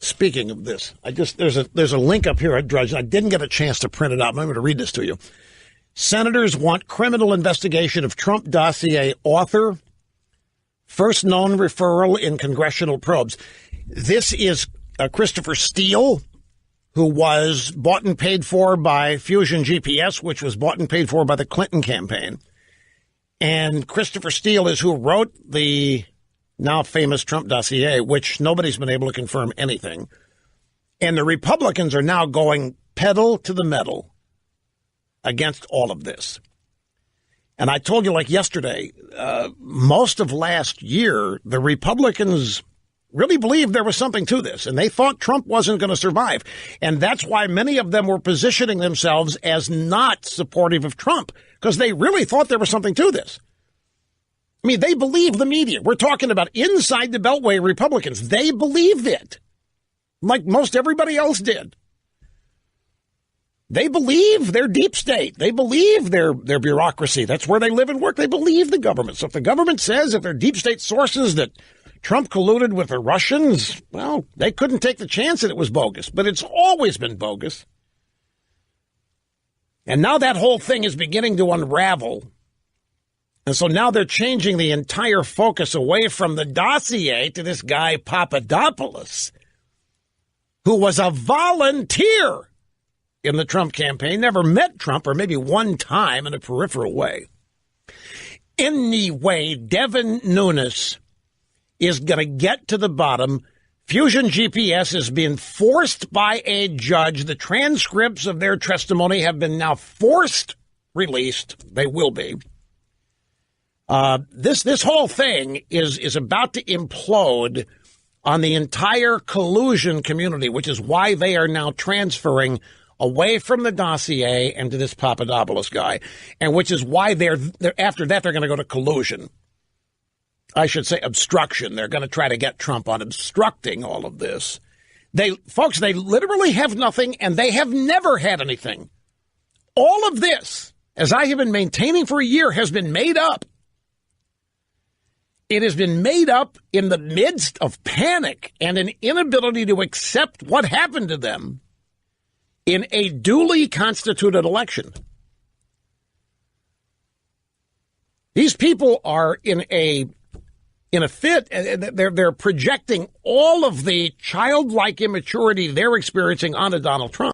speaking of this, there's a link up here at Drudge. I didn't get a chance to print it out. I'm going to read this to you. Senators want criminal investigation of Trump dossier author. First known referral in congressional probes. This is Christopher Steele, who was bought and paid for by Fusion GPS, which was bought and paid for by the Clinton campaign. And Christopher Steele is who wrote the now famous Trump dossier, which nobody's been able to confirm anything. And the Republicans are now going pedal to the metal against all of this. And I told you, like yesterday, most of last year, the Republicans really believed there was something to this, and they thought Trump wasn't going to survive. And that's why many of them were positioning themselves as not supportive of Trump, because they really thought there was something to this. I mean, they believe the media. We're talking about inside the Beltway Republicans. They believed it, like most everybody else did. They believe their deep state. They believe their bureaucracy. That's where they live and work. They believe the government. So if the government says, if they're deep state sources, that Trump colluded with the Russians, well, they couldn't take the chance that it was bogus. But it's always been bogus. And now that whole thing is beginning to unravel. And so now they're changing the entire focus away from the dossier to this guy Papadopoulos, who was a volunteer in the Trump campaign, never met Trump, or maybe one time in a peripheral way. Anyway, Devin Nunes is going to get to the bottom. Fusion GPS is being forced by a judge. The transcripts of their testimony have been now forced released. They will be. This whole thing is about to implode on the entire collusion community, which is why they are now transferring away from the dossier and to this Papadopoulos guy, and which is why they're after that they're going to go to collusion. I should say obstruction. They're going to try to get Trump on obstructing all of this. They literally have nothing, and they have never had anything. All of this, as I have been maintaining for a year, has been made up. It has been made up in the midst of panic and an inability to accept what happened to them in a duly constituted election. These people are in a fit. They're projecting all of the childlike immaturity they're experiencing onto Donald Trump.